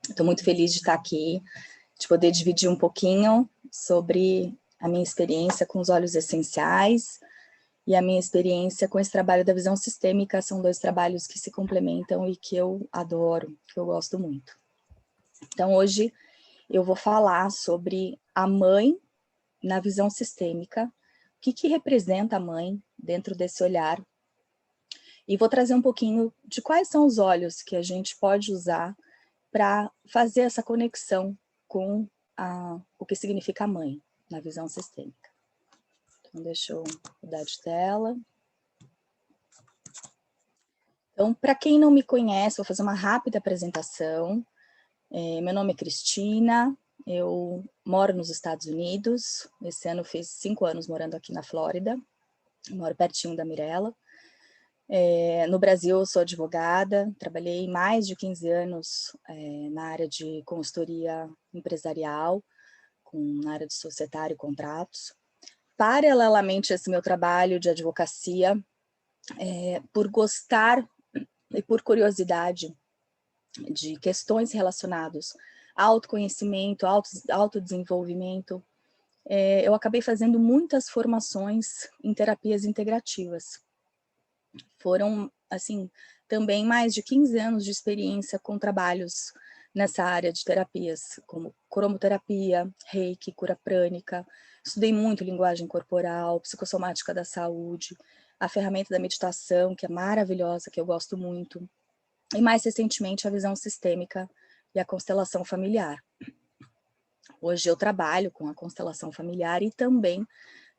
Estou muito feliz de estar aqui, de poder dividir um pouquinho sobre a minha experiência com os óleos essenciais e a minha experiência com esse trabalho da visão sistêmica. São dois trabalhos que se complementam e que eu adoro, que eu gosto muito. Então, hoje eu vou falar sobre a mãe na visão sistêmica, o que representa a mãe dentro desse olhar, e vou trazer um pouquinho de quais são os óleos que a gente pode usar para fazer essa conexão com o que significa a mãe na visão sistêmica. Então, deixa eu mudar de tela. Então, para quem não me conhece, vou fazer uma rápida apresentação. Meu nome é Cristina, eu moro nos Estados Unidos. Esse ano fiz 5 anos morando aqui na Flórida, moro pertinho da Mirella. No Brasil, eu sou advogada, trabalhei mais de 15 anos na área de consultoria empresarial, na área de societário e contratos. Paralelamente a esse meu trabalho de advocacia, por gostar e por curiosidade de questões relacionadas a autoconhecimento, autodesenvolvimento, eu acabei fazendo muitas formações em terapias integrativas. Foram, assim, também mais de 15 anos de experiência com trabalhos nessa área de terapias, como cromoterapia, reiki, cura prânica. Estudei muito linguagem corporal, psicossomática da saúde, a ferramenta da meditação, que é maravilhosa, que eu gosto muito. E mais recentemente, a visão sistêmica e a constelação familiar. Hoje eu trabalho com a constelação familiar e também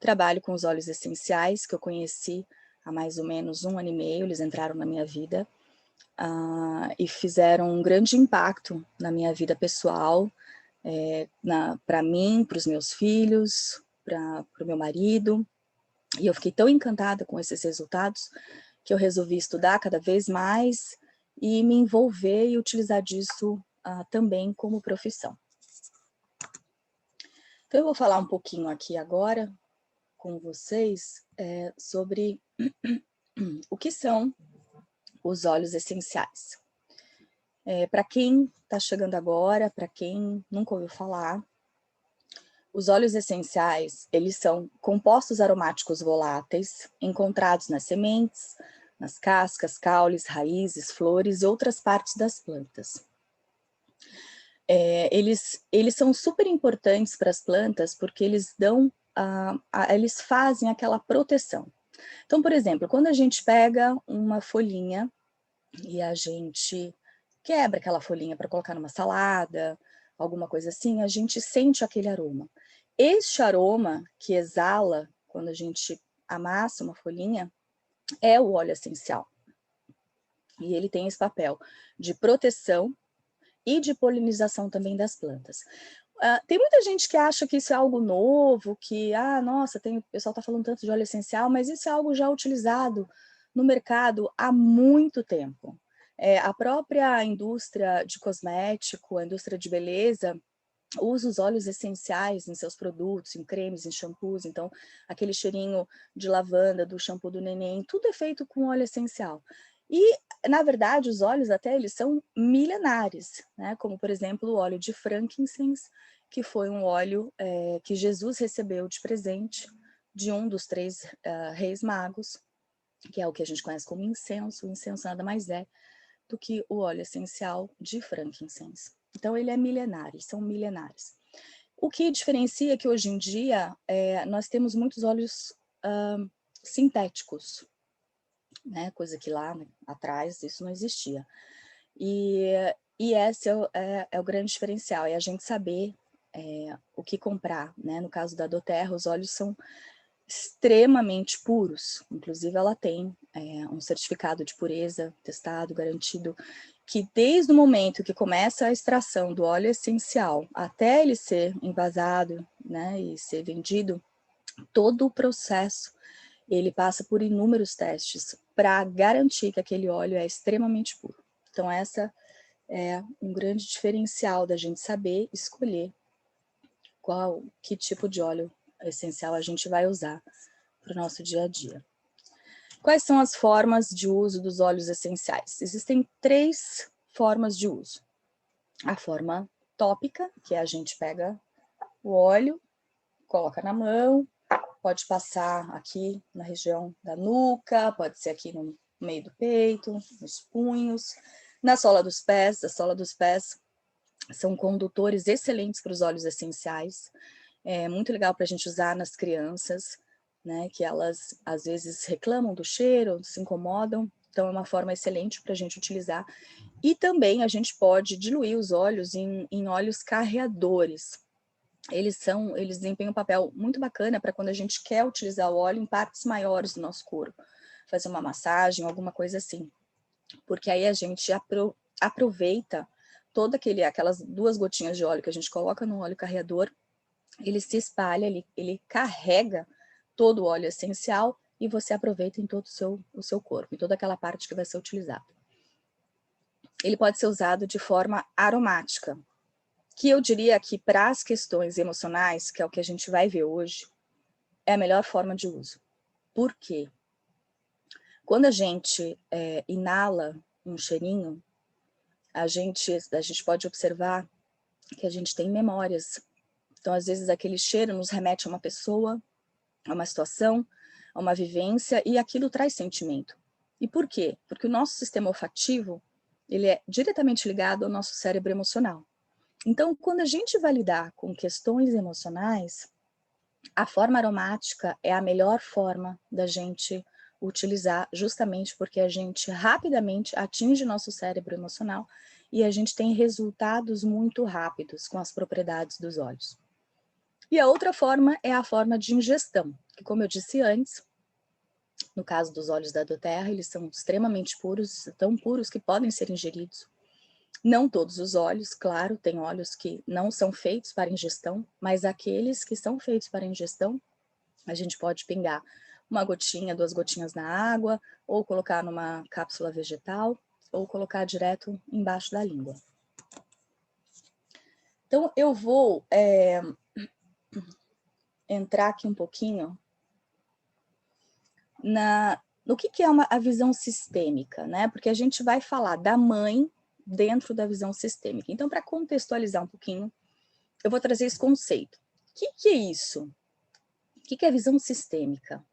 trabalho com os óleos essenciais, que eu conheci há mais ou menos 1 ano e meio. Eles entraram na minha vida e fizeram um grande impacto na minha vida pessoal, para mim, para os meus filhos, para o meu marido. E eu fiquei tão encantada com esses resultados que eu resolvi estudar cada vez mais e me envolver e utilizar disso também como profissão. Então eu vou falar um pouquinho aqui agora com vocês sobre o que são os óleos essenciais. Para quem está chegando agora, para quem nunca ouviu falar, os óleos essenciais, eles são compostos aromáticos voláteis encontrados nas sementes, nas cascas, caules, raízes, flores e outras partes das plantas. Eles são super importantes para as plantas porque eles eles fazem aquela proteção. Então, por exemplo, quando a gente pega uma folhinha e a gente quebra aquela folhinha para colocar numa salada, alguma coisa assim, a gente sente aquele aroma. Este aroma que exala quando a gente amassa uma folhinha é o óleo essencial. E ele tem esse papel de proteção e de polinização também das plantas. Tem muita gente que acha que isso é algo novo, que, nossa, o pessoal está falando tanto de óleo essencial, mas isso é algo já utilizado no mercado há muito tempo. A própria indústria de cosmético, a indústria de beleza, usa os óleos essenciais em seus produtos, em cremes, em shampoos. Então, aquele cheirinho de lavanda, do shampoo do neném, tudo é feito com óleo essencial. E, na verdade, os óleos até eles são milenares, né? Como, por exemplo, o óleo de frankincense, que foi um óleo que Jesus recebeu de presente de um dos 3 reis magos, que é o que a gente conhece como incenso. O incenso nada mais é do que o óleo essencial de frankincense. Então, ele é milenar, eles são milenares. O que diferencia é que hoje em dia nós temos muitos óleos sintéticos, né? Coisa que lá atrás isso não existia. E esse é o grande diferencial, é a gente saber o que comprar, né? No caso da doTERRA, os óleos são extremamente puros, inclusive ela tem um certificado de pureza testado, garantido, que desde o momento que começa a extração do óleo essencial até ele ser envasado, né, e ser vendido, todo o processo ele passa por inúmeros testes para garantir que aquele óleo é extremamente puro. Então essa é um grande diferencial da gente saber escolher que tipo de óleo essencial a gente vai usar para o nosso dia a dia. Quais são as formas de uso dos óleos essenciais? Existem 3 formas de uso. a forma tópica, que a gente pega o óleo, coloca na mão, pode passar aqui na região da nuca, pode ser aqui no meio do peito, nos punhos, na sola dos pés. A sola dos pés são condutores excelentes para os óleos essenciais. É muito legal para a gente usar nas crianças, né, que elas às vezes reclamam do cheiro, se incomodam, então é uma forma excelente para a gente utilizar. E também a gente pode diluir os óleos em óleos carreadores. Eles desempenham um papel muito bacana para quando a gente quer utilizar o óleo em partes maiores do nosso corpo, fazer uma massagem, alguma coisa assim, porque aí a gente aproveita aquelas 2 gotinhas de óleo que a gente coloca no óleo carreador, ele se espalha, ele carrega todo o óleo essencial e você aproveita em todo o seu corpo, em toda aquela parte que vai ser utilizada. Ele pode ser usado de forma aromática, que eu diria que para as questões emocionais, que é o que a gente vai ver hoje, é a melhor forma de uso. Por quê? Quando a gente inala um cheirinho, a gente pode observar que a gente tem memórias. Então, às vezes, aquele cheiro nos remete a uma pessoa, a uma situação, a uma vivência, e aquilo traz sentimento. E por quê? Porque o nosso sistema olfativo, ele é diretamente ligado ao nosso cérebro emocional. Então, quando a gente vai lidar com questões emocionais, a forma aromática é a melhor forma da gente utilizar, justamente porque a gente rapidamente atinge nosso cérebro emocional e a gente tem resultados muito rápidos com as propriedades dos óleos. E a outra forma é a forma de ingestão, que, como eu disse antes, no caso dos óleos da doTERRA, eles são extremamente puros, tão puros que podem ser ingeridos. Não todos os óleos, claro, tem óleos que não são feitos para ingestão, mas aqueles que são feitos para ingestão, a gente pode pingar uma gotinha, 2 gotinhas na água, ou colocar numa cápsula vegetal, ou colocar direto embaixo da língua. Então, eu vou entrar aqui um pouquinho no que é a visão sistêmica, né? Porque a gente vai falar da mãe dentro da visão sistêmica. Então, para contextualizar um pouquinho, eu vou trazer esse conceito. O que é isso? O que é a visão sistêmica?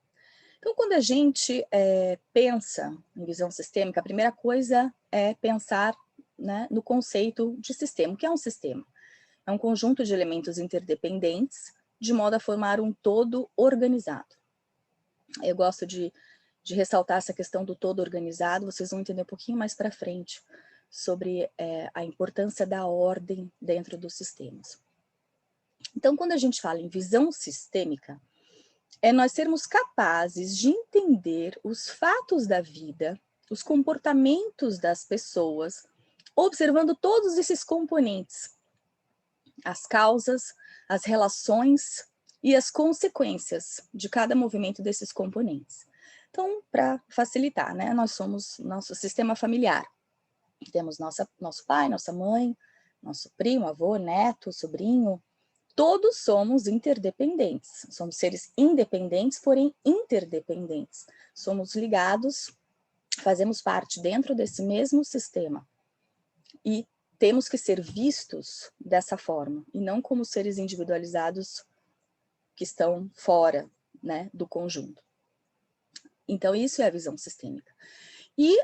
Então, quando a gente pensa em visão sistêmica, a primeira coisa é pensar, né, no conceito de sistema. O que é um sistema? É um conjunto de elementos interdependentes, de modo a formar um todo organizado. Eu gosto de ressaltar essa questão do todo organizado, vocês vão entender um pouquinho mais para frente sobre a importância da ordem dentro dos sistemas. Então, quando a gente fala em visão sistêmica, é nós sermos capazes de entender os fatos da vida, os comportamentos das pessoas, observando todos esses componentes, as causas, as relações e as consequências de cada movimento desses componentes. Então, para facilitar, né, nós somos nosso sistema familiar. Temos nosso pai, nossa mãe, nosso primo, avô, neto, sobrinho. Todos somos interdependentes. Somos seres independentes, porém interdependentes. Somos ligados, fazemos parte dentro desse mesmo sistema. E temos que ser vistos dessa forma, e não como seres individualizados que estão fora, né, do conjunto. Então, isso é a visão sistêmica. E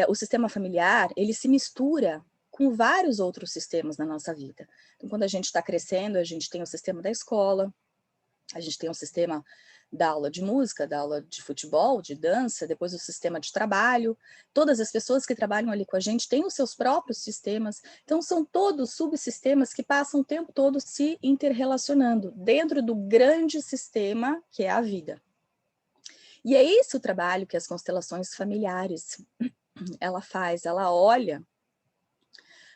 o sistema familiar, ele se mistura com vários outros sistemas na nossa vida. Então, quando a gente está crescendo, a gente tem o sistema da escola, a gente tem o sistema da aula de música, da aula de futebol, de dança, depois o sistema de trabalho. Todas as pessoas que trabalham ali com a gente têm os seus próprios sistemas. Então, são todos subsistemas que passam o tempo todo se interrelacionando dentro do grande sistema que é a vida. E é esse o trabalho que as constelações familiares ela faz, ela olha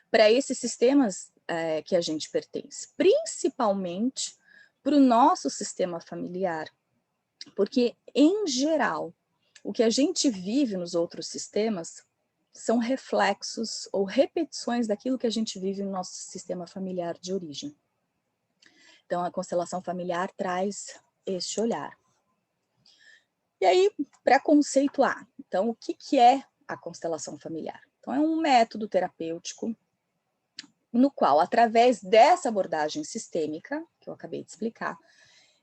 para esses sistemas que a gente pertence, principalmente para o nosso sistema familiar, porque, em geral, o que a gente vive nos outros sistemas são reflexos ou repetições daquilo que a gente vive no nosso sistema familiar de origem. Então, a constelação familiar traz este olhar. E aí, para conceituar, então, o que é a constelação familiar? Então, é um método terapêutico no qual, através dessa abordagem sistêmica, que eu acabei de explicar,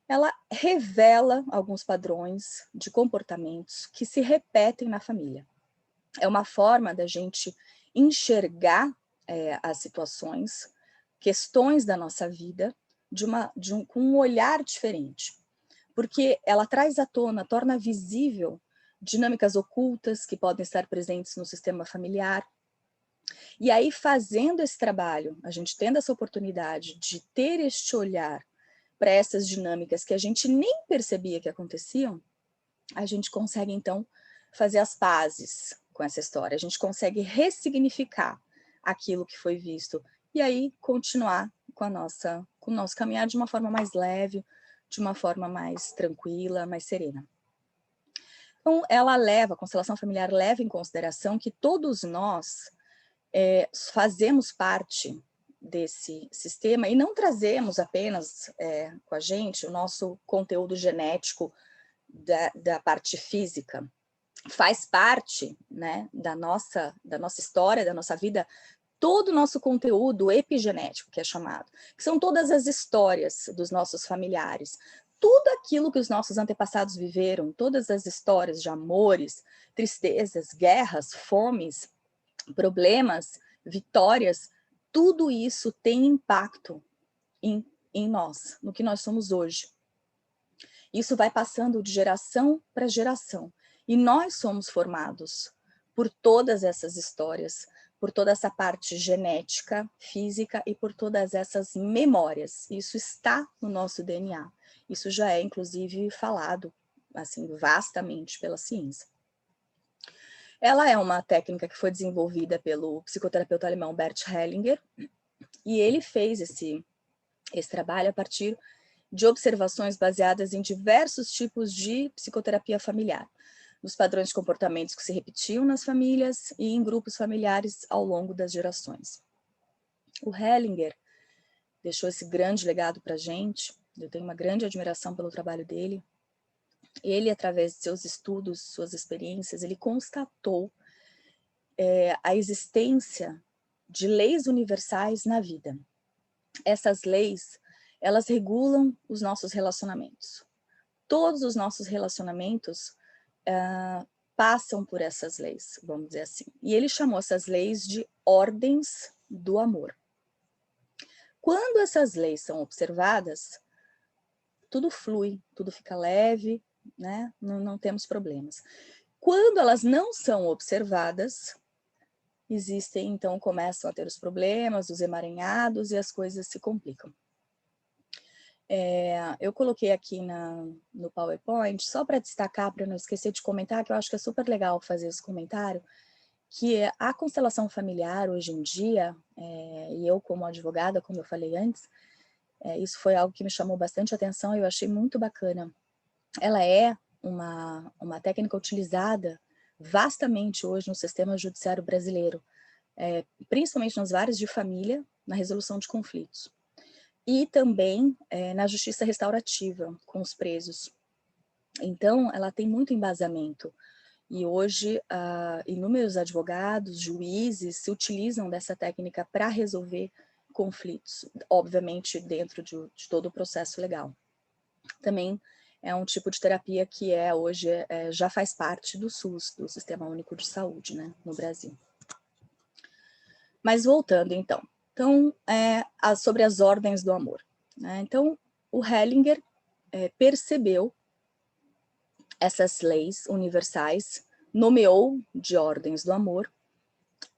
ela revela alguns padrões de comportamentos que se repetem na família. É uma forma da gente enxergar as situações, questões da nossa vida, com um olhar diferente. Porque ela traz à tona, torna visível dinâmicas ocultas que podem estar presentes no sistema familiar. E aí, fazendo esse trabalho, a gente tendo essa oportunidade de ter este olhar para essas dinâmicas que a gente nem percebia que aconteciam, a gente consegue, então, fazer as pazes com essa história. A gente consegue ressignificar aquilo que foi visto e aí continuar com o nosso caminhar de uma forma mais leve, de uma forma mais tranquila, mais serena. Então, a constelação familiar leva em consideração que todos nós fazemos parte desse sistema e não trazemos apenas com a gente o nosso conteúdo genético da parte física. Faz parte, né, da nossa história, da nossa vida, todo o nosso conteúdo epigenético, que é chamado, que são todas as histórias dos nossos familiares, tudo aquilo que os nossos antepassados viveram, todas as histórias de amores, tristezas, guerras, fomes, problemas, vitórias, tudo isso tem impacto em nós, no que nós somos hoje. Isso vai passando de geração para geração. E nós somos formados por todas essas histórias, por toda essa parte genética, física e por todas essas memórias. Isso está no nosso DNA. Isso já é, inclusive, falado assim, vastamente pela ciência. Ela é uma técnica que foi desenvolvida pelo psicoterapeuta alemão Bert Hellinger, e ele fez esse trabalho a partir de observações baseadas em diversos tipos de psicoterapia familiar, nos padrões de comportamentos que se repetiam nas famílias e em grupos familiares ao longo das gerações. O Hellinger deixou esse grande legado para a gente, eu tenho uma grande admiração pelo trabalho dele. Ele, através de seus estudos, suas experiências, ele constatou a existência de leis universais na vida. Essas leis, elas regulam os nossos relacionamentos. Todos os nossos relacionamentos passam por essas leis, vamos dizer assim. E ele chamou essas leis de ordens do amor. Quando essas leis são observadas, tudo flui, tudo fica leve, né? Não temos problemas. Quando elas não são observadas, existem, então começam a ter os problemas, os emaranhados e as coisas se complicam. Eu coloquei aqui no PowerPoint, só para destacar, para não esquecer de comentar, que eu acho que é super legal fazer esse comentário, que a constelação familiar hoje em dia, e eu como advogada, como eu falei antes, isso foi algo que me chamou bastante atenção e eu achei muito bacana. Ela é uma técnica utilizada vastamente hoje no sistema judiciário brasileiro, principalmente nas varas de família, na resolução de conflitos. E também na justiça restaurativa, com os presos. Então, ela tem muito embasamento. E hoje, inúmeros advogados, juízes se utilizam dessa técnica para resolver conflitos, obviamente dentro de todo o processo legal. Também é um tipo de terapia que hoje já faz parte do SUS, do Sistema Único de Saúde, né, no Brasil. Mas voltando, então, sobre as ordens do amor. Né? Então, o Hellinger percebeu essas leis universais, nomeou de ordens do amor,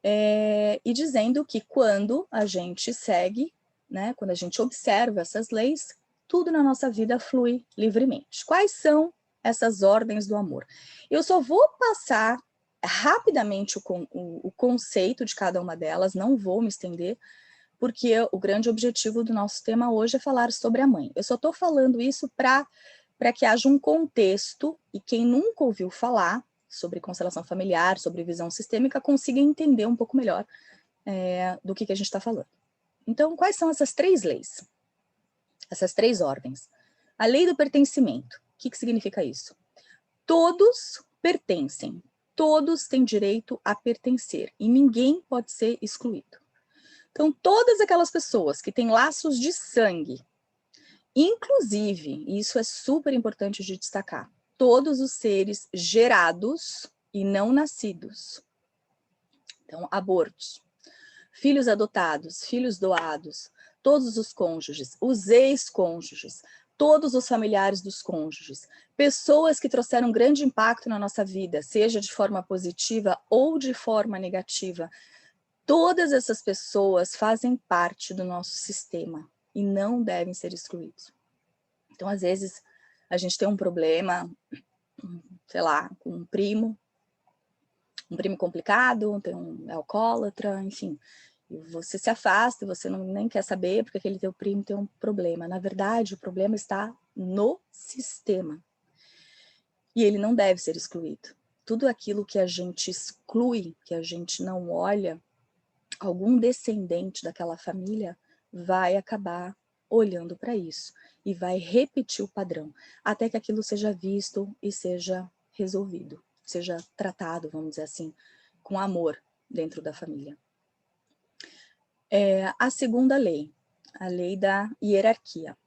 e dizendo que quando a gente segue, né, quando a gente observa essas leis, tudo na nossa vida flui livremente. Quais são essas ordens do amor? Eu só vou passar rapidamente o conceito de cada uma delas, não vou me estender, porque o grande objetivo do nosso tema hoje é falar sobre a mãe. Eu só estou falando isso para que haja um contexto e quem nunca ouviu falar sobre constelação familiar, sobre visão sistêmica, consiga entender um pouco melhor do que a gente está falando. Então, quais são essas 3 leis? Essas 3 ordens? A lei do pertencimento. O que significa isso? Todos pertencem, todos têm direito a pertencer e ninguém pode ser excluído. Então, todas aquelas pessoas que têm laços de sangue, inclusive, e isso é super importante de destacar, todos os seres gerados e não nascidos. Então, abortos, filhos adotados, filhos doados, todos os cônjuges, os ex-cônjuges, todos os familiares dos cônjuges, pessoas que trouxeram grande impacto na nossa vida, seja de forma positiva ou de forma negativa, todas essas pessoas fazem parte do nosso sistema e não devem ser excluídos. Então, às vezes, a gente tem um problema, sei lá, com um primo complicado, tem um alcoólatra, enfim. E você se afasta, você nem quer saber porque aquele teu primo tem um problema. Na verdade, o problema está no sistema. E ele não deve ser excluído. Tudo aquilo que a gente exclui, que a gente não olha, algum descendente daquela família vai acabar olhando para isso e vai repetir o padrão, até que aquilo seja visto e seja resolvido, seja tratado, vamos dizer assim, com amor dentro da família. A segunda lei, a lei da hierarquia.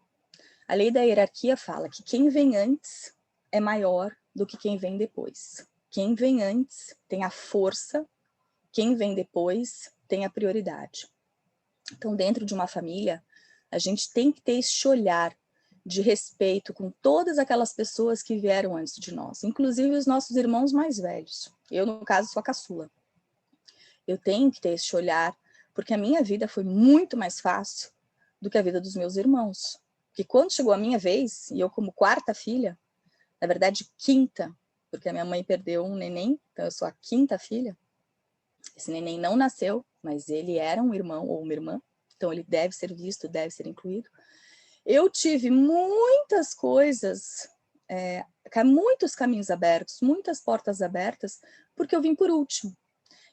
A lei da hierarquia fala que quem vem antes é maior do que quem vem depois. Quem vem antes tem a força, quem vem depois tem a prioridade. Então, dentro de uma família, a gente tem que ter esse olhar de respeito com todas aquelas pessoas que vieram antes de nós, inclusive os nossos irmãos mais velhos. Eu, no caso, sou a caçula. Eu tenho que ter esse olhar, porque a minha vida foi muito mais fácil do que a vida dos meus irmãos. Porque quando chegou a minha vez, e eu como quarta filha, na verdade quinta, porque a minha mãe perdeu um neném, então eu sou a quinta filha. Esse neném não nasceu, mas ele era um irmão ou uma irmã, então ele deve ser visto, deve ser incluído. Eu tive muitas coisas, muitos caminhos abertos, muitas portas abertas, porque eu vim por último.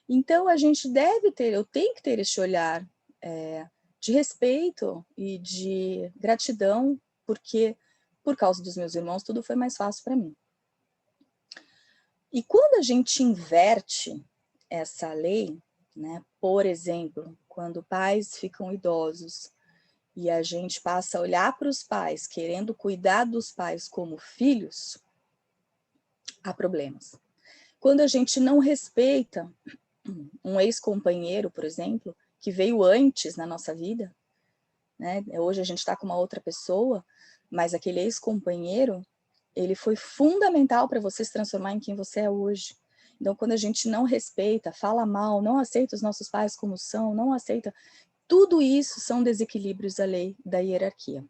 Então a gente deve ter, eu tenho que ter esse olhar de respeito e de gratidão, porque por causa dos meus irmãos tudo foi mais fácil para mim. E quando a gente inverte essa lei, né, por exemplo, quando pais ficam idosos e a gente passa a olhar para os pais querendo cuidar dos pais como filhos, há problemas. Quando a gente não respeita um ex-companheiro, por exemplo, que veio antes na nossa vida, né? Hoje a gente está com uma outra pessoa, mas aquele ex-companheiro, ele foi fundamental para você se transformar em quem você é hoje. Então, quando a gente não respeita, fala mal, não aceita os nossos pais como são, não aceita, tudo isso são desequilíbrios da lei da hierarquia.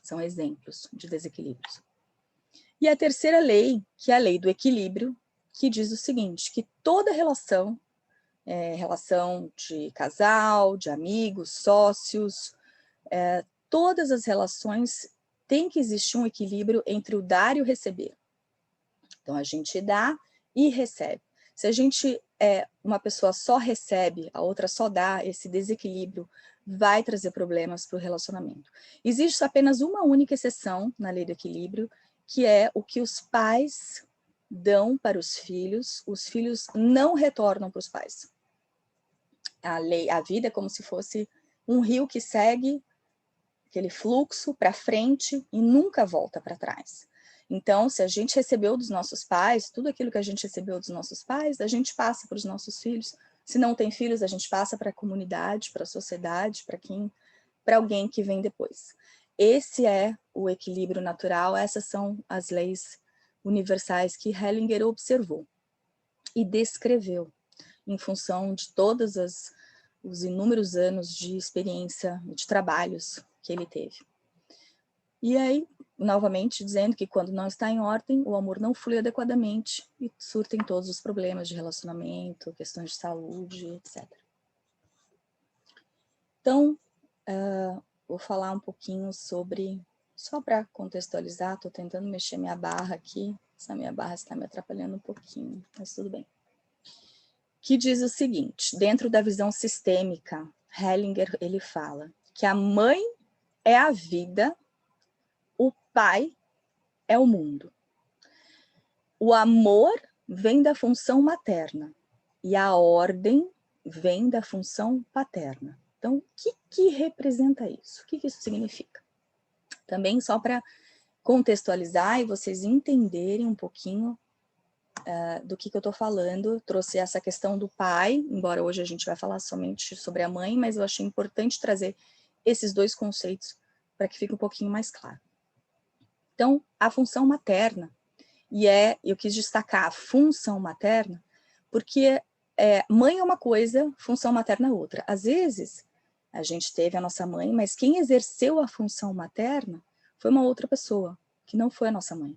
São exemplos de desequilíbrios. E a terceira lei, que é a lei do equilíbrio, que diz o seguinte, que toda relação, relação de casal, de amigos, sócios, todas as relações tem que existir um equilíbrio entre o dar e o receber. Então, a gente dá e recebe. Se a gente uma pessoa só recebe, a outra só dá, esse desequilíbrio vai trazer problemas para o relacionamento. Existe apenas uma única exceção na lei do equilíbrio, que é o que os pais dão para os filhos não retornam para os pais. A vida é como se fosse um rio que segue aquele fluxo para frente e nunca volta para trás. Então, se a gente recebeu dos nossos pais, tudo aquilo que a gente recebeu dos nossos pais, a gente passa para os nossos filhos. Se não tem filhos, a gente passa para a comunidade, para a sociedade, para alguém que vem depois. Esse é o equilíbrio natural, essas são as leis universais que Hellinger observou e descreveu em função de todos os inúmeros anos de experiência, de trabalhos que ele teve. E aí, novamente, dizendo que quando não está em ordem, o amor não flui adequadamente e surtem todos os problemas de relacionamento, questões de saúde, etc. Então, vou falar um pouquinho sobre, só para contextualizar, estou tentando mexer minha barra aqui, essa minha barra está me atrapalhando um pouquinho, mas tudo bem. Que diz o seguinte, dentro da visão sistêmica, Hellinger, ele fala que a mãe é a vida, o pai é o mundo. O amor vem da função materna e a ordem vem da função paterna. Então, o que representa isso? O que isso significa? Também só para contextualizar e vocês entenderem um pouquinho do que eu estou falando, trouxe essa questão do pai, embora hoje a gente vai falar somente sobre a mãe, mas eu achei importante trazer esses dois conceitos para que fique um pouquinho mais claro. Então, a função materna, eu quis destacar a função materna, porque mãe é uma coisa, função materna é outra. Às vezes, a gente teve a nossa mãe, mas quem exerceu a função materna foi uma outra pessoa, que não foi a nossa mãe.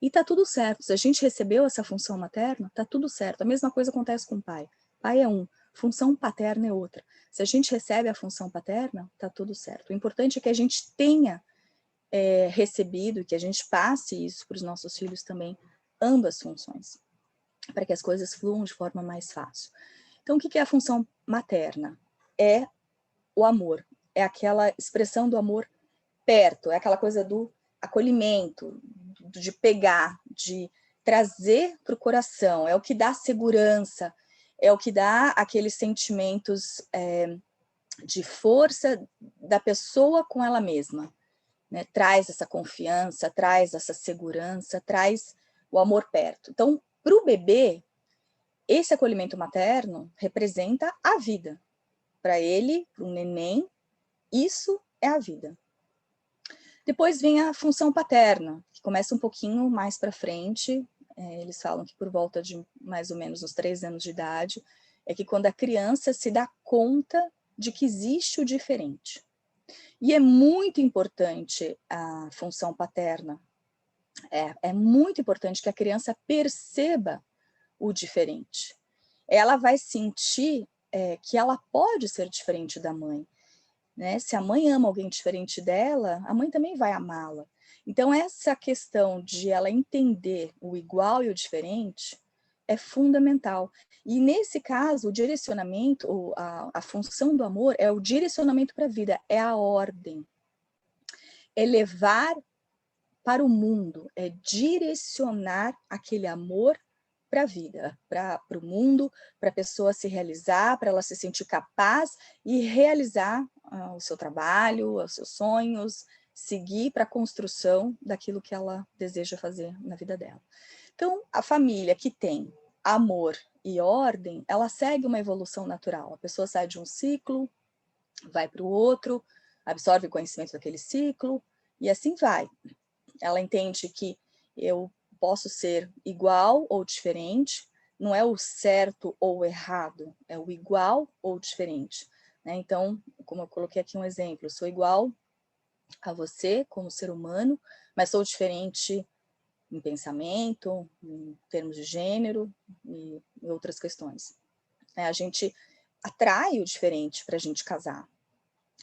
E tá tudo certo, se a gente recebeu essa função materna, tá tudo certo. A mesma coisa acontece com o pai. Pai é um, função paterna é outra. Se a gente recebe a função paterna, tá tudo certo. O importante é que a gente tenha recebido, que a gente passe isso para os nossos filhos também, ambas funções, para que as coisas fluam de forma mais fácil. Então, o que é a função materna? É o amor, é aquela expressão do amor perto, é aquela coisa do acolhimento, de pegar, de trazer para o coração, é o que dá segurança, é o que dá aqueles sentimentos de força da pessoa com ela mesma, né? Traz essa confiança, traz essa segurança, traz o amor perto. Então, para o bebê, esse acolhimento materno representa a vida. Para ele, para o neném, isso é a vida. Depois vem a função paterna, que começa um pouquinho mais para frente. Eles falam que por volta de mais ou menos uns 3 anos de idade, é que quando a criança se dá conta de que existe o diferente. E é muito importante a função paterna. É muito importante que a criança perceba o diferente. Ela vai sentir que ela pode ser diferente da mãe. Né? Se a mãe ama alguém diferente dela, a mãe também vai amá-la. Então, essa questão de ela entender o igual e o diferente é fundamental. E, nesse caso, o direcionamento, a função do amor é o direcionamento para a vida, é a ordem. É levar para o mundo, é direcionar aquele amor para a vida, para o mundo, para a pessoa se realizar, para ela se sentir capaz e realizar o seu trabalho, os seus sonhos, seguir para a construção daquilo que ela deseja fazer na vida dela. Então, a família que tem amor e ordem, ela segue uma evolução natural. A pessoa sai de um ciclo, vai para o outro, absorve o conhecimento daquele ciclo, e assim vai. Ela entende que eu posso ser igual ou diferente, não é o certo ou o errado, é o igual ou diferente. Né? Então, como eu coloquei aqui um exemplo, eu sou igual a você como ser humano, mas sou diferente em pensamento, em termos de gênero e outras questões. A gente atrai o diferente para a gente casar.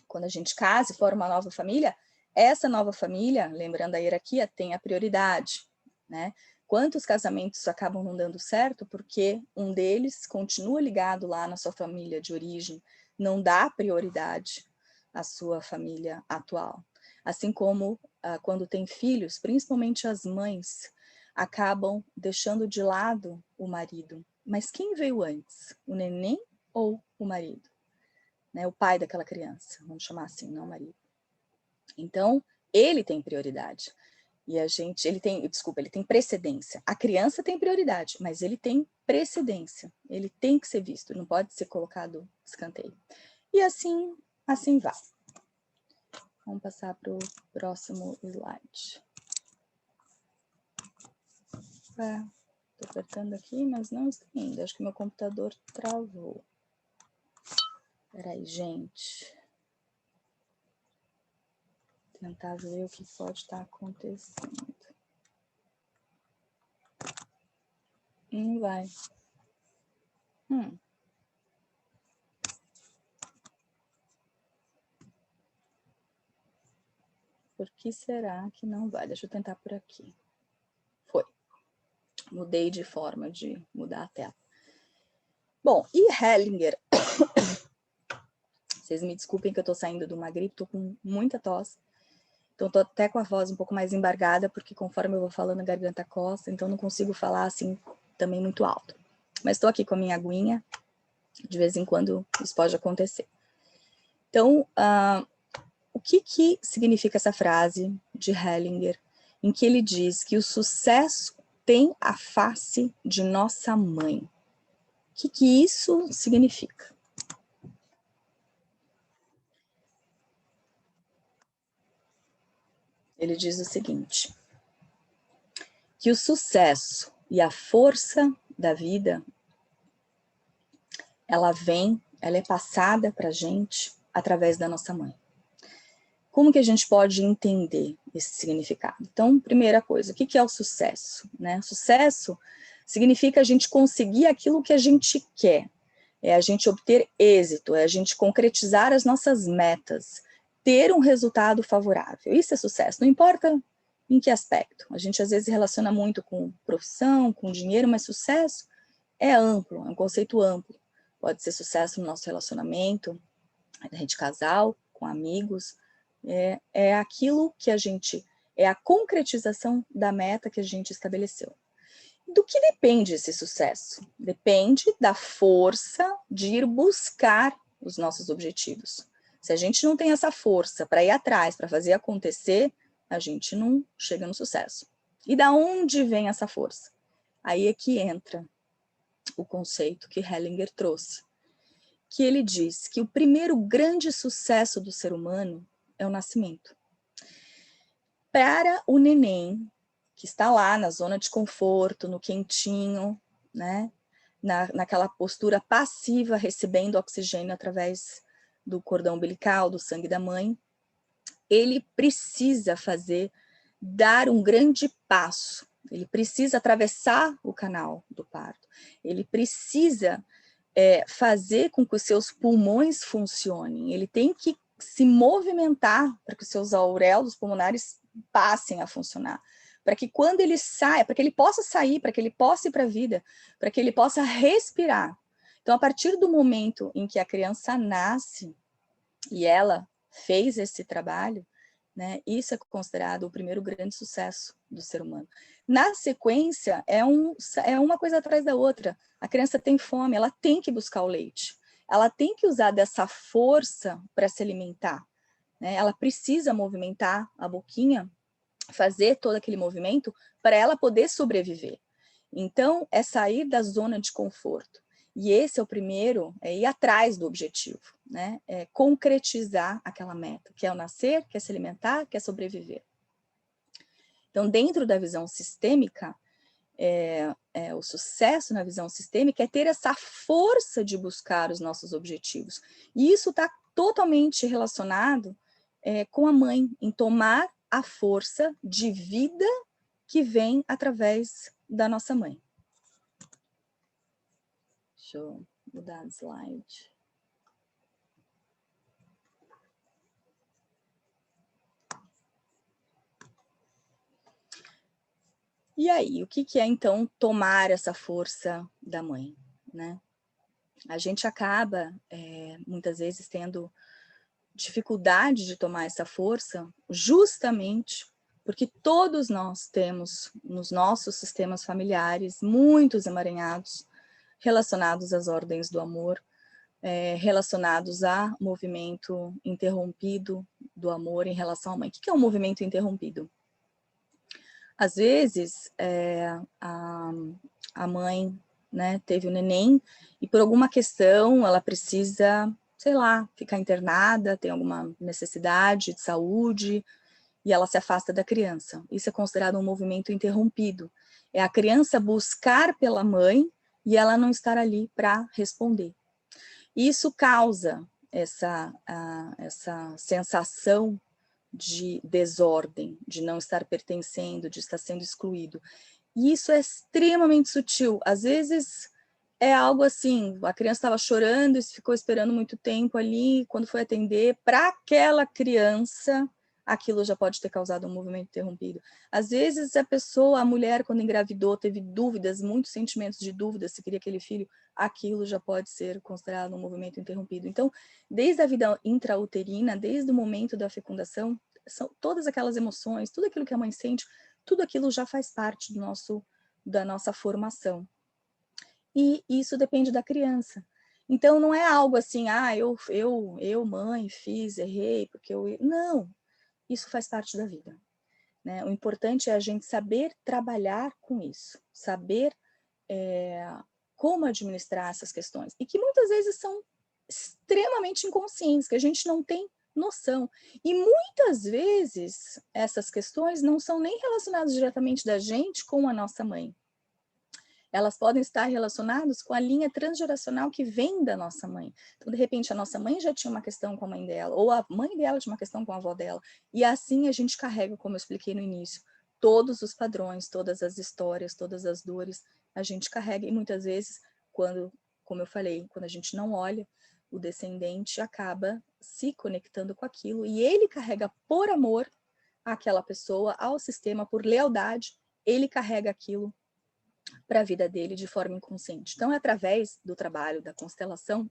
Quando a gente casa e forma uma nova família, essa nova família, lembrando a hierarquia, tem a prioridade, né? Quantos casamentos acabam não dando certo porque um deles continua ligado lá na sua família de origem, não dá prioridade à sua família atual. Assim como quando tem filhos, principalmente as mães, acabam deixando de lado o marido. Mas quem veio antes? O neném ou o marido? Né, o pai daquela criança, vamos chamar assim, não o marido. Então, ele tem prioridade. E ele tem precedência. A criança tem prioridade, mas ele tem precedência. Ele tem que ser visto, não pode ser colocado escanteio. E assim vai. Vamos passar para o próximo slide. Estou apertando aqui, mas não está indo. Acho que meu computador travou. Peraí, gente. Tentar ver o que pode estar acontecendo. Não vai. Por que será que não vai? Deixa eu tentar por aqui. Foi. Mudei de forma de mudar a tela. Bom, e Hellinger? Vocês me desculpem que eu tô saindo de uma gripe, tô com muita tosse. Então, tô até com a voz um pouco mais embargada, porque conforme eu vou falando, a garganta coça, então não consigo falar assim também muito alto. Mas tô aqui com a minha aguinha De vez em quando isso pode acontecer. Então, o que significa essa frase de Hellinger, em que ele diz que o sucesso tem a face de nossa mãe? O que isso significa? Ele diz o seguinte, que o sucesso e a força da vida, ela é passada para a gente através da nossa mãe. Como que a gente pode entender esse significado? Então, primeira coisa, o que é o sucesso? Né? Sucesso significa a gente conseguir aquilo que a gente quer, é a gente obter êxito, é a gente concretizar as nossas metas, ter um resultado favorável. Isso é sucesso, não importa em que aspecto. A gente às vezes relaciona muito com profissão, com dinheiro, mas sucesso é amplo, é um conceito amplo. Pode ser sucesso no nosso relacionamento, a gente casal, com amigos, é aquilo que a gente, é a concretização da meta que a gente estabeleceu. Do que depende esse sucesso? Depende da força de ir buscar os nossos objetivos. Se a gente não tem essa força para ir atrás, para fazer acontecer, a gente não chega no sucesso. E da onde vem essa força? Aí é que entra o conceito que Hellinger trouxe, que ele diz que o primeiro grande sucesso do ser humano é o nascimento. Para o neném, que está lá na zona de conforto, no quentinho, né, naquela postura passiva, recebendo oxigênio através do cordão umbilical, do sangue da mãe, ele precisa dar um grande passo, ele precisa atravessar o canal do parto, ele precisa fazer com que os seus pulmões funcionem, ele tem que se movimentar para que os seus auréolos pulmonares passem a funcionar, para que quando ele saia, para que ele possa sair, para que ele possa ir para a vida, para que ele possa respirar. Então, a partir do momento em que a criança nasce e ela fez esse trabalho, né, isso é considerado o primeiro grande sucesso do ser humano. Na sequência, é uma coisa atrás da outra. A criança tem fome, ela tem que buscar o leite. Ela tem que usar dessa força para se alimentar. Né? Ela precisa movimentar a boquinha, fazer todo aquele movimento para ela poder sobreviver. Então, é sair da zona de conforto. E esse é o primeiro, é ir atrás do objetivo, né? É concretizar aquela meta, que é o nascer, que é se alimentar, que é sobreviver. Então, dentro da visão sistêmica, o sucesso na visão sistêmica é ter essa força de buscar os nossos objetivos. E isso está totalmente relacionado com a mãe, em tomar a força de vida que vem através da nossa mãe. Deixa eu mudar de slide. E aí, o que é então tomar essa força da mãe, né? A gente acaba, muitas vezes, tendo dificuldade de tomar essa força justamente porque todos nós temos nos nossos sistemas familiares muitos emaranhados relacionados às ordens do amor, relacionados a movimento interrompido do amor em relação à mãe. O que é um movimento interrompido? Às vezes, a mãe, né, teve o neném e por alguma questão ela precisa, sei lá, ficar internada, tem alguma necessidade de saúde e ela se afasta da criança. Isso é considerado um movimento interrompido. É a criança buscar pela mãe e ela não estar ali para responder. Isso causa essa sensação de desordem, de não estar pertencendo, de estar sendo excluído. E isso é extremamente sutil. Às vezes é algo assim, a criança estava chorando e ficou esperando muito tempo ali, quando foi atender, para aquela criança, aquilo já pode ter causado um movimento interrompido. Às vezes a mulher, quando engravidou, teve dúvidas, muitos sentimentos de dúvida se queria aquele filho, aquilo já pode ser considerado um movimento interrompido. Então, desde a vida intrauterina, desde o momento da fecundação, são todas aquelas emoções, tudo aquilo que a mãe sente, tudo aquilo já faz parte da nossa formação. E isso depende da criança. Então, não é algo assim, mãe, fiz, errei, porque Não, isso faz parte da vida, né? O importante é a gente saber trabalhar com isso, saber como administrar essas questões, e que muitas vezes são extremamente inconscientes, que a gente não tem noção. E muitas vezes essas questões não são nem relacionadas diretamente da gente com a nossa mãe. Elas podem estar relacionadas com a linha transgeracional que vem da nossa mãe. Então, de repente, a nossa mãe já tinha uma questão com a mãe dela, ou a mãe dela tinha uma questão com a avó dela. E assim a gente carrega, como eu expliquei no início, todos os padrões, todas as histórias, todas as dores, a gente carrega. E muitas vezes, como eu falei, quando a gente não olha, o descendente acaba se conectando com aquilo e ele carrega por amor àquela pessoa, ao sistema, por lealdade, ele carrega aquilo para a vida dele de forma inconsciente. Então, é através do trabalho da constelação,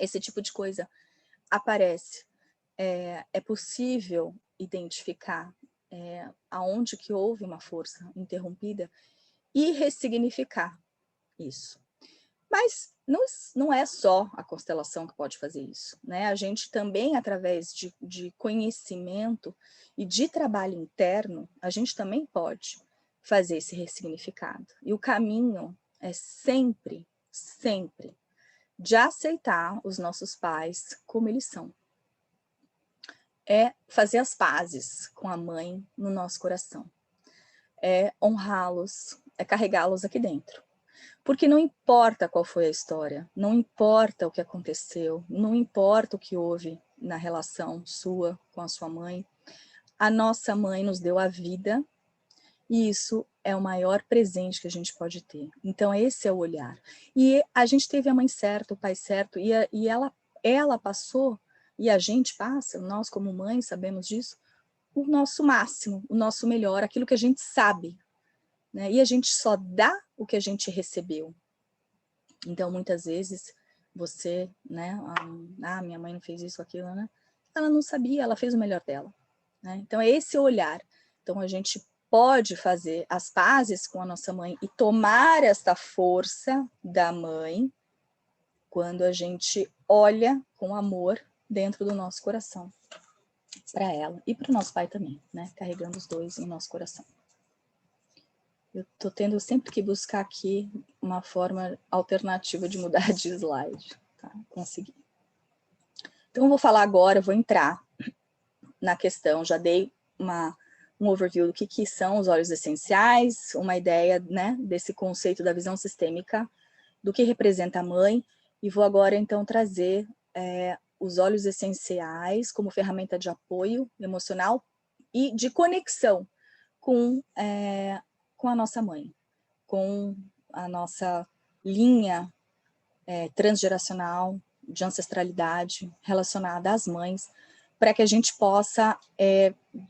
esse tipo de coisa aparece. É possível identificar aonde que houve uma força interrompida e ressignificar isso. Mas não é só a constelação que pode fazer isso, né? A gente também, através de conhecimento e de trabalho interno, a gente também pode fazer esse ressignificado. E o caminho é sempre, sempre, de aceitar os nossos pais como eles são. É fazer as pazes com a mãe no nosso coração. É honrá-los, é carregá-los aqui dentro. Porque não importa qual foi a história, não importa o que aconteceu, não importa o que houve na relação sua com a sua mãe, a nossa mãe nos deu a vida e isso é o maior presente que a gente pode ter. Então esse é o olhar. E a gente teve a mãe certa, o pai certo, e ela passou, e a gente passa, nós como mãe sabemos disso, o nosso máximo, o nosso melhor, aquilo que a gente sabe, né? E a gente só dá o que a gente recebeu. Então, muitas vezes, você, né, minha mãe não fez isso, aquilo, né? Ela não sabia, ela fez o melhor dela, né? Então, é esse olhar. Então, a gente pode fazer as pazes com a nossa mãe e tomar esta força da mãe quando a gente olha com amor dentro do nosso coração para ela e para o nosso pai também, né? Carregando os dois em nosso coração. Eu estou tendo sempre que buscar aqui uma forma alternativa de mudar de slide. Tá? Consegui. Então, eu vou falar agora, eu vou entrar na questão, já dei um overview do que são os óleos essenciais, uma ideia, né, desse conceito da visão sistêmica, do que representa a mãe, e vou agora, então, trazer os óleos essenciais como ferramenta de apoio emocional e de conexão com a nossa mãe, com a nossa linha transgeracional de ancestralidade relacionada às mães, para que a gente possa,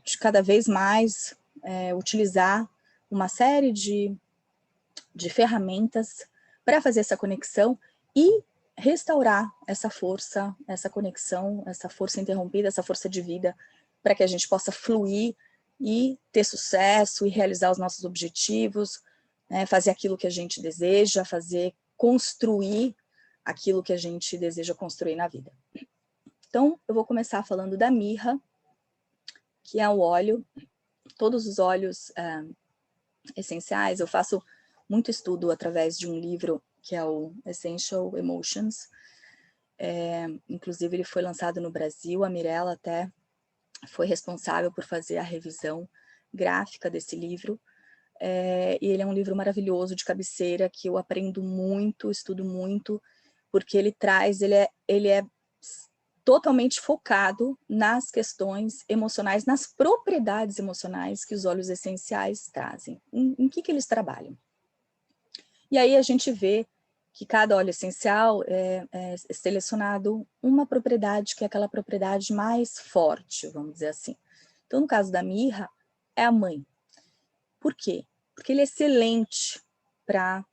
de cada vez mais, utilizar uma série de ferramentas para fazer essa conexão e restaurar essa força, essa conexão, essa força interrompida, essa força de vida, para que a gente possa fluir e ter sucesso e realizar os nossos objetivos, né, fazer aquilo que a gente deseja, construir aquilo que a gente deseja construir na vida. Então, eu vou começar falando da mirra, que é o óleo. Todos os óleos essenciais, eu faço muito estudo através de um livro que é o Essential Emotions. Inclusive, ele foi lançado no Brasil, a Mirella até foi responsável por fazer a revisão gráfica desse livro. E ele é um livro maravilhoso de cabeceira que eu aprendo muito, estudo muito, porque ele é totalmente focado nas questões emocionais, nas propriedades emocionais que os óleos essenciais trazem. Em que eles trabalham? E aí a gente vê que cada óleo essencial é selecionado uma propriedade que é aquela propriedade mais forte, vamos dizer assim. Então, no caso da mirra, é a mãe. Por quê? Porque ele é excelente para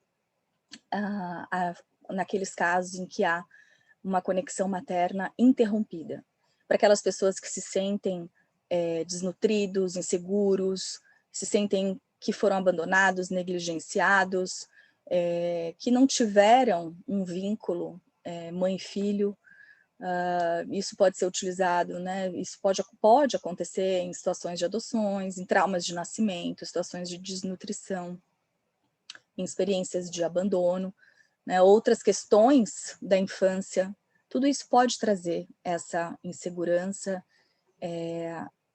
naqueles casos em que há uma conexão materna interrompida. Para aquelas pessoas que se sentem desnutridos, inseguros, se sentem que foram abandonados, negligenciados, que não tiveram um vínculo mãe e filho. Isso pode ser utilizado, né? Isso pode acontecer em situações de adoções, em traumas de nascimento, situações de desnutrição, em experiências de abandono, né? Outras questões da infância. Tudo isso pode trazer essa insegurança,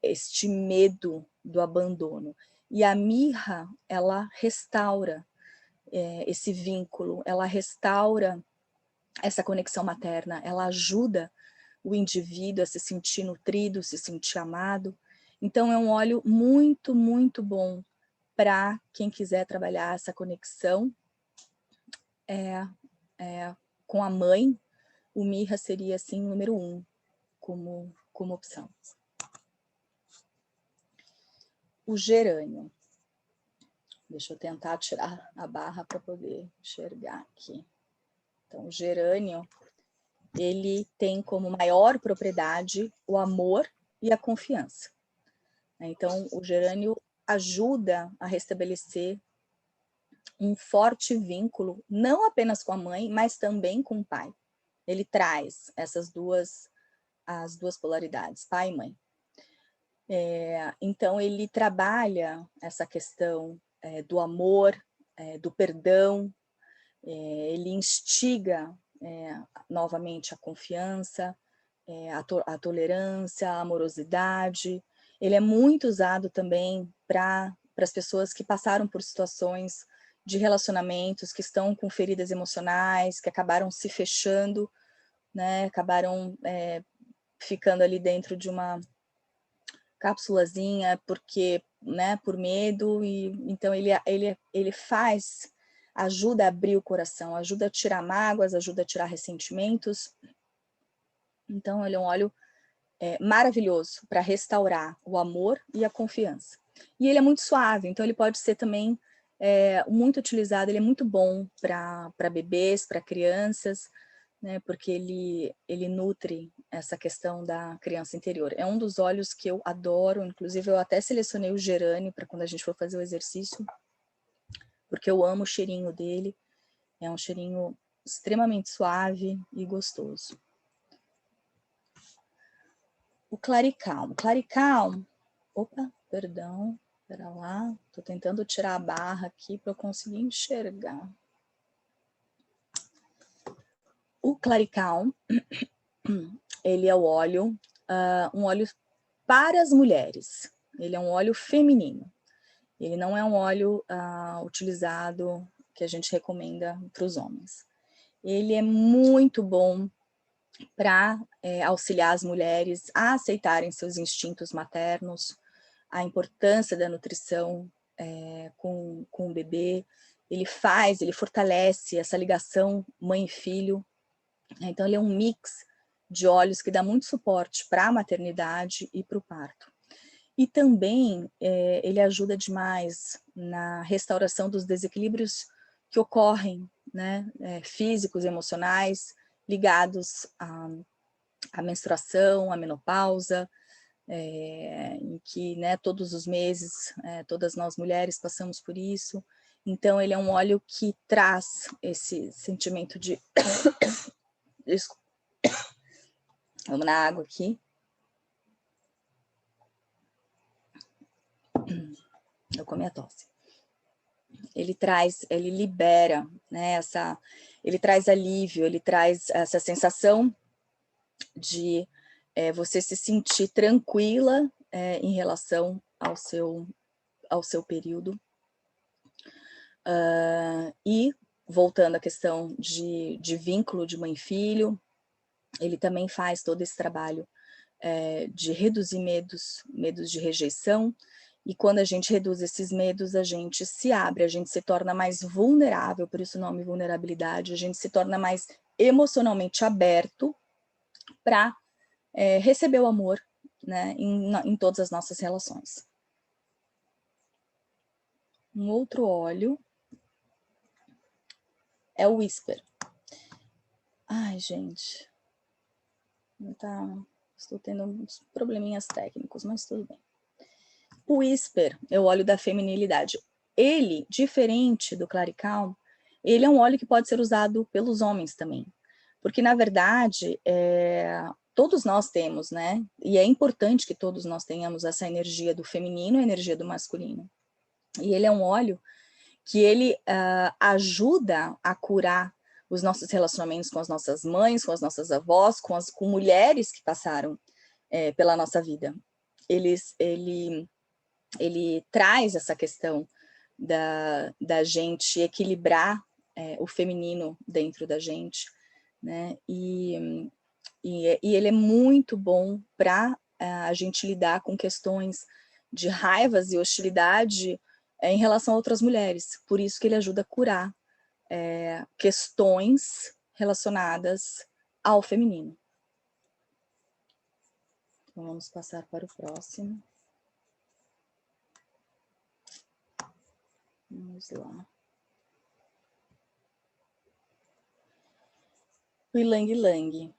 este medo do abandono. E a mirra, ela restaura esse vínculo, ela restaura essa conexão materna, ela ajuda o indivíduo a se sentir nutrido, se sentir amado. Então é um óleo muito, muito bom para quem quiser trabalhar essa conexão com a mãe. O mirra seria, assim, número 1 como opção. O gerânio. Deixa eu tentar tirar a barra para poder enxergar aqui. Então, o gerânio, ele tem como maior propriedade o amor e a confiança. Então, o gerânio ajuda a restabelecer um forte vínculo, não apenas com a mãe, mas também com o pai. Ele traz as duas polaridades, pai e mãe. Então, ele trabalha essa questão do amor, do perdão, ele instiga novamente a confiança, a tolerância, a amorosidade. Ele é muito usado também para as pessoas que passaram por situações de relacionamentos, que estão com feridas emocionais, que acabaram se fechando, né, acabaram ficando ali dentro de uma cápsulazinha, porque, né, por medo, e então ele faz, ajuda a abrir o coração, ajuda a tirar mágoas, ajuda a tirar ressentimentos. Então ele é um óleo maravilhoso para restaurar o amor e a confiança. E ele é muito suave, então ele pode ser também muito utilizado, ele é muito bom para bebês, para crianças, né, porque ele nutre essa questão da criança interior. É um dos óleos que eu adoro, inclusive eu até selecionei o gerânio para quando a gente for fazer o exercício, porque eu amo o cheirinho dele, é um cheirinho extremamente suave e gostoso. O Claricalm. Claricalm, opa, perdão, espera lá, tô tentando tirar a barra aqui para eu conseguir enxergar. O Claricalm, ele é o óleo, um óleo para as mulheres. Ele é um óleo feminino. Ele não é um óleo utilizado, que a gente recomenda para os homens. Ele é muito bom para auxiliar as mulheres a aceitarem seus instintos maternos, a importância da nutrição com o bebê. Ele fortalece essa ligação mãe e filho. Então, ele é um mix de óleos que dá muito suporte para a maternidade e para o parto. E também ele ajuda demais na restauração dos desequilíbrios que ocorrem, né, físicos, emocionais, ligados à menstruação, à menopausa, em que, né, todos os meses, todas nós mulheres passamos por isso. Então, ele é um óleo que traz esse sentimento de... Desculpa. Vamos na água aqui. Eu comi a tosse. Ele libera, né, ele traz alívio, ele traz essa sensação de você se sentir tranquila em relação ao seu período. E, voltando à questão de vínculo de mãe e filho, ele também faz todo esse trabalho de reduzir medos de rejeição. E quando a gente reduz esses medos, a gente se abre, a gente se torna mais vulnerável, por isso o nome vulnerabilidade, a gente se torna mais emocionalmente aberto para receber o amor, né, em todas as nossas relações. Um outro óleo é o Whisper. Ai, gente, estou tendo uns probleminhas técnicos, mas tudo bem. O Whisper é o óleo da feminilidade. Ele, diferente do Claricalm, ele é um óleo que pode ser usado pelos homens também, porque na verdade, todos nós temos, né? E é importante que todos nós tenhamos essa energia do feminino e a energia do masculino. E ele é um óleo que ele ajuda a curar os nossos relacionamentos com as nossas mães, com as nossas avós, com mulheres que passaram pela nossa vida. Ele traz essa questão da gente equilibrar o feminino dentro da gente, né? E ele é muito bom para a gente lidar com questões de raivas e hostilidade em relação a outras mulheres. Por isso que ele ajuda a curar questões relacionadas ao feminino. Então, vamos passar para o próximo. Vamos lá. O Ylang Ylang.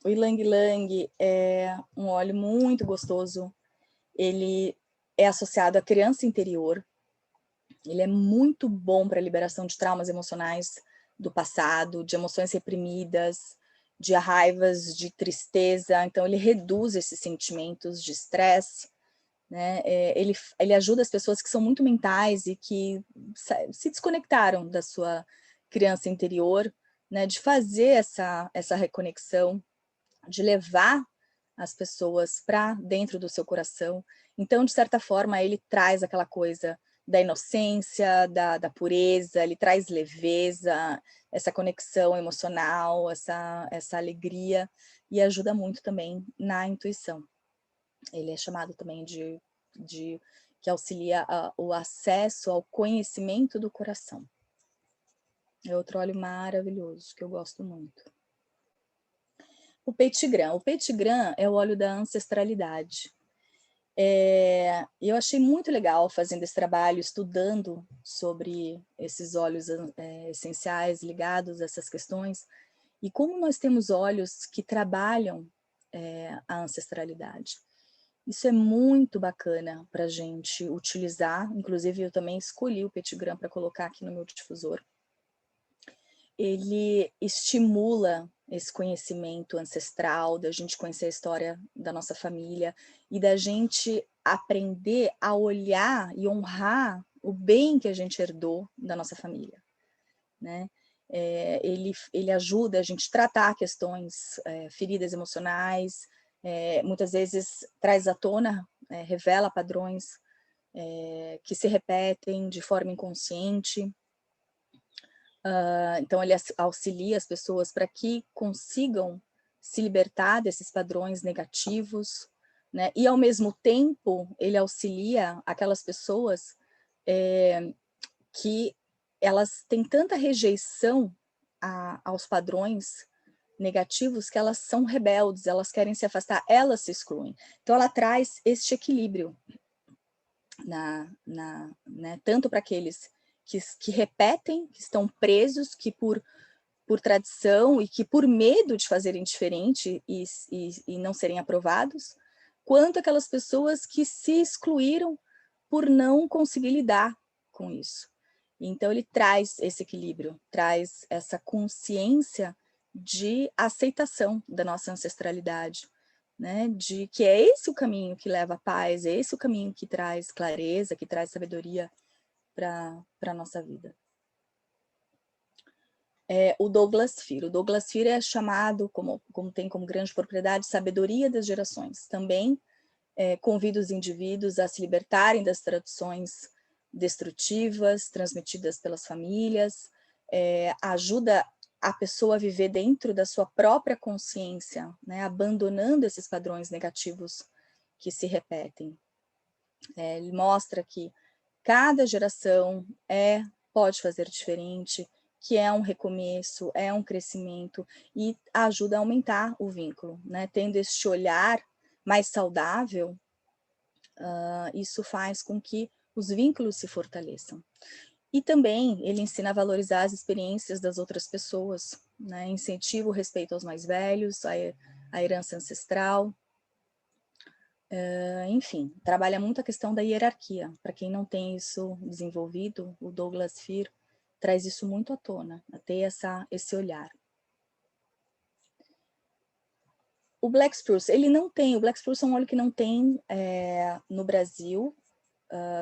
O Ylang Ylang é um óleo muito gostoso. Ele é associado à criança interior. Ele é muito bom para a liberação de traumas emocionais do passado, de emoções reprimidas, de raivas, de tristeza. Então, ele reduz esses sentimentos de estresse, né? Ele ajuda as pessoas que são muito mentais e que se desconectaram da sua criança interior, né? De fazer essa reconexão, de levar as pessoas para dentro do seu coração. Então, de certa forma, ele traz aquela coisa da inocência, da pureza, ele traz leveza, essa conexão emocional, essa alegria, e ajuda muito também na intuição. Ele é chamado também de que auxilia o acesso ao conhecimento do coração. É outro óleo maravilhoso, que eu gosto muito. O Petitgram. O Petitgram é o óleo da ancestralidade. Eu achei muito legal fazendo esse trabalho, estudando sobre esses óleos essenciais ligados a essas questões, e como nós temos óleos que trabalham a ancestralidade. Isso é muito bacana para a gente utilizar, inclusive eu também escolhi o Petitgram para colocar aqui no meu difusor. Ele estimula esse conhecimento ancestral, da gente conhecer a história da nossa família e da gente aprender a olhar e honrar o bem que a gente herdou da nossa família, né? Ele ajuda a gente a tratar questões, feridas emocionais, muitas vezes traz à tona, revela padrões que se repetem de forma inconsciente. Então, ele auxilia as pessoas para que consigam se libertar desses padrões negativos, né? E, ao mesmo tempo, ele auxilia aquelas pessoas que elas têm tanta rejeição aos padrões negativos que elas são rebeldes, elas querem se afastar, elas se excluem. Então, ela traz este equilíbrio né, tanto para aqueles que repetem, que estão presos, que por tradição e que por medo de fazerem diferente e não serem aprovados, quanto aquelas pessoas que se excluíram por não conseguir lidar com isso. Então, ele traz esse equilíbrio, traz essa consciência de aceitação da nossa ancestralidade, né? De que é esse o caminho que leva à paz, é esse o caminho que traz clareza, que traz sabedoria para a nossa vida. O Douglas Fir. O Douglas Fir é chamado, como tem como grande propriedade, sabedoria das gerações. Também convida os indivíduos a se libertarem das tradições destrutivas, transmitidas pelas famílias, ajuda a pessoa a viver dentro da sua própria consciência, né, abandonando esses padrões negativos que se repetem. Ele mostra que cada geração pode fazer diferente, que é um recomeço, é um crescimento, e ajuda a aumentar o vínculo, né? Tendo este olhar mais saudável, isso faz com que os vínculos se fortaleçam. E também ele ensina a valorizar as experiências das outras pessoas, né? Incentiva o respeito aos mais velhos, a herança ancestral. Enfim, trabalha muito a questão da hierarquia. Para quem não tem isso desenvolvido, o Douglas Fir traz isso muito à tona, a ter esse olhar. O Black Spruce, o Black Spruce é um óleo que não tem no Brasil,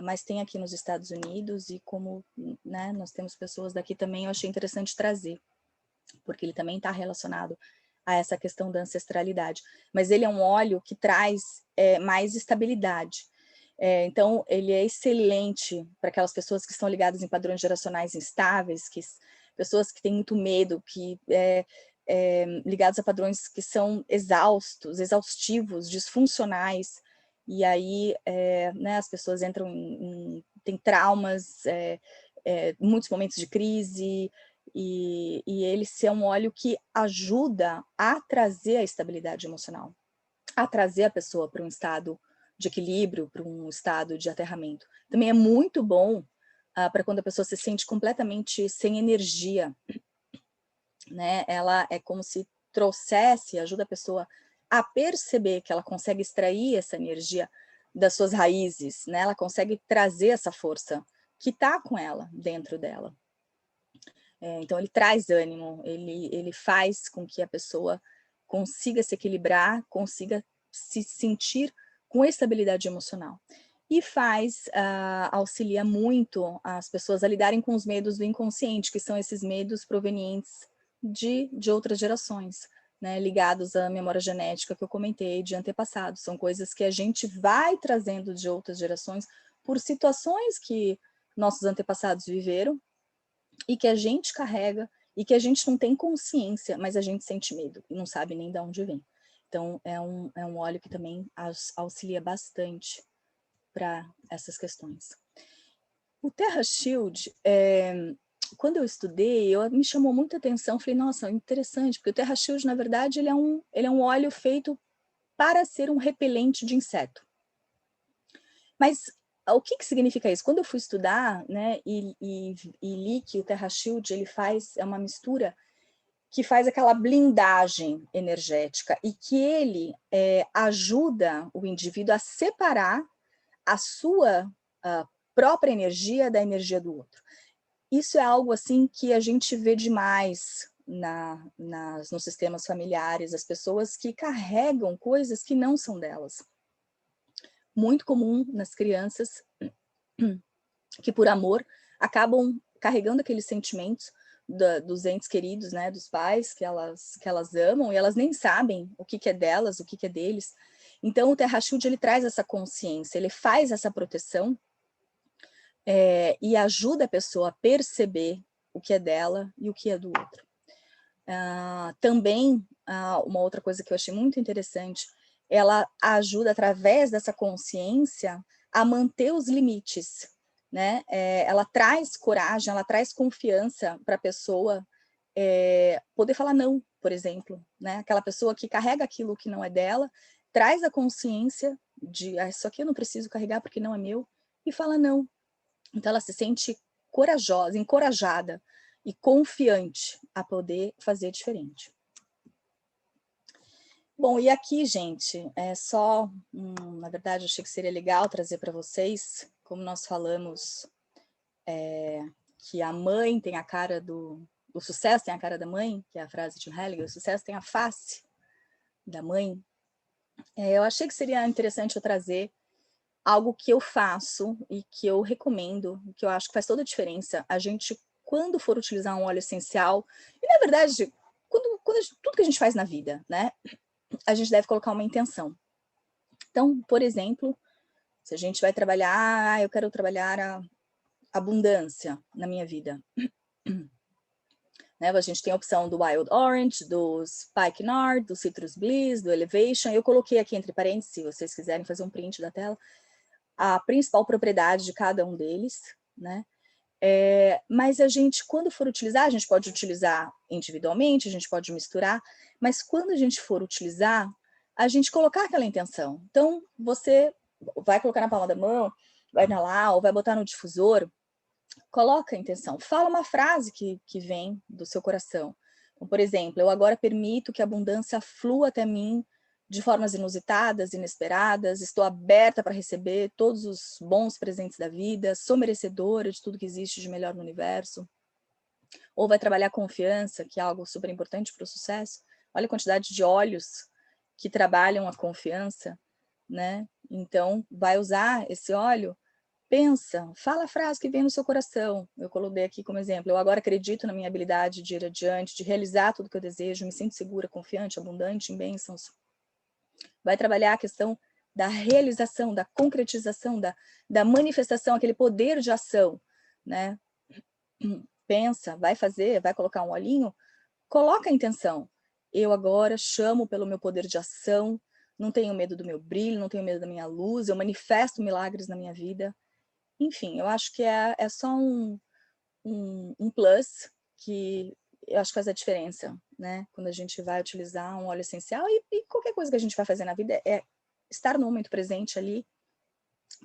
mas tem aqui nos Estados Unidos, e como, né, nós temos pessoas daqui também, eu achei interessante trazer, porque ele também está relacionado a essa questão da ancestralidade. Mas ele é um óleo que traz mais estabilidade. Então, ele é excelente para aquelas pessoas que estão ligadas em padrões geracionais instáveis, pessoas que têm muito medo, ligados a padrões que são exaustivos, disfuncionais, e aí né, as pessoas entram têm traumas, muitos momentos de crise, e ele é um óleo que ajuda a trazer a estabilidade emocional, a trazer a pessoa para um estado de equilíbrio, para um estado de aterramento. Também é muito bom para quando a pessoa se sente completamente sem energia, né? Ela é como se ajuda a pessoa a perceber que ela consegue extrair essa energia das suas raízes, né? Ela consegue trazer essa força que está com ela, dentro dela. Então, ele traz ânimo, ele faz com que a pessoa consiga se equilibrar, consiga se sentir com estabilidade emocional. E auxilia muito as pessoas a lidarem com os medos do inconsciente, que são esses medos provenientes de outras gerações, né, ligados à memória genética que eu comentei, de antepassados. São coisas que a gente vai trazendo de outras gerações por situações que nossos antepassados viveram, e que a gente carrega, e que a gente não tem consciência, mas a gente sente medo, e não sabe nem de onde vem. Então, é um óleo que também auxilia bastante para essas questões. O Terra Shield, quando eu estudei, me chamou muita atenção, falei, nossa, interessante, porque o Terra Shield, na verdade, ele é um óleo feito para ser um repelente de inseto. Mas o que significa isso? Quando eu fui estudar, né, e li que o Terra Shield é uma mistura que faz aquela blindagem energética, e que ele ajuda o indivíduo a separar a sua própria energia da energia do outro. Isso é algo assim que a gente vê demais nos sistemas familiares, as pessoas que carregam coisas que não são delas. Muito comum nas crianças, que por amor acabam carregando aqueles sentimentos dos entes queridos, né, dos pais que elas amam, e elas nem sabem o que é delas, o que é deles. Então o Terra Shield, ele traz essa consciência, ele faz essa proteção e ajuda a pessoa a perceber o que é dela e o que é do outro. Também, uma outra coisa que eu achei muito interessante, ela ajuda, através dessa consciência, a manter os limites, né? Ela traz coragem, ela traz confiança para a pessoa poder falar não, por exemplo, né? Aquela pessoa que carrega aquilo que não é dela, traz a consciência de isso aqui eu não preciso carregar porque não é meu, e fala não. Então ela se sente corajosa, encorajada e confiante a poder fazer diferente. Bom, e aqui, gente, na verdade, achei que seria legal trazer para vocês, como nós falamos, que a mãe tem a cara o sucesso tem a cara da mãe, que é a frase de Hellinger, o sucesso tem a face da mãe. Eu achei que seria interessante eu trazer algo que eu faço e que eu recomendo, que eu acho que faz toda a diferença. A gente, quando for utilizar um óleo essencial, e na verdade, tudo que a gente faz na vida, né, a gente deve colocar uma intenção. Então, por exemplo, se a gente vai trabalhar, eu quero trabalhar a abundância na minha vida. Né, a gente tem a opção do Wild Orange, do Spikenard, do Citrus Bliss, do Elevation. Eu coloquei aqui entre parênteses, se vocês quiserem fazer um print da tela, a principal propriedade de cada um deles, né? Mas a gente, quando for utilizar, a gente pode utilizar individualmente, a gente pode misturar, mas quando a gente for utilizar, a gente colocar aquela intenção. Então, você vai colocar na palma da mão, vai inalar, ou vai botar no difusor, coloca a intenção. Fala uma frase que vem do seu coração. Então, por exemplo, eu agora permito que a abundância flua até mim de formas inusitadas, inesperadas, estou aberta para receber todos os bons presentes da vida, sou merecedora de tudo que existe de melhor no universo. Ou vai trabalhar confiança, que é algo super importante para o sucesso. Olha a quantidade de olhos que trabalham a confiança, né? Então, vai usar esse óleo, pensa, fala a frase que vem no seu coração. Eu coloquei aqui como exemplo, eu agora acredito na minha habilidade de ir adiante, de realizar tudo que eu desejo, me sinto segura, confiante, abundante em bênçãos. Vai trabalhar a questão da realização, da concretização, da manifestação, aquele poder de ação, né? Pensa, vai fazer, vai colocar um olhinho, coloca a intenção. Eu agora chamo pelo meu poder de ação, não tenho medo do meu brilho, não tenho medo da minha luz, eu manifesto milagres na minha vida. Enfim, eu acho que é só um plus que eu acho que faz a diferença, né? Quando a gente vai utilizar um óleo essencial e qualquer coisa que a gente vai fazer na vida é estar no momento presente ali,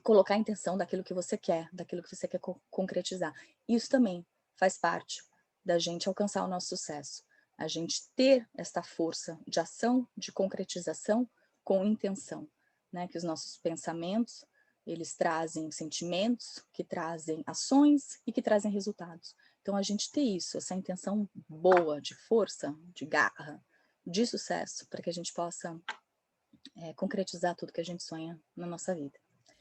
colocar a intenção daquilo que você quer, daquilo que você quer concretizar. Isso também faz parte da gente alcançar o nosso sucesso. A gente ter esta força de ação, de concretização com intenção, né? Que os nossos pensamentos, eles trazem sentimentos, que trazem ações e que trazem resultados. Então, a gente ter isso, essa intenção boa, de força, de garra, de sucesso, para que a gente possa concretizar tudo que a gente sonha na nossa vida.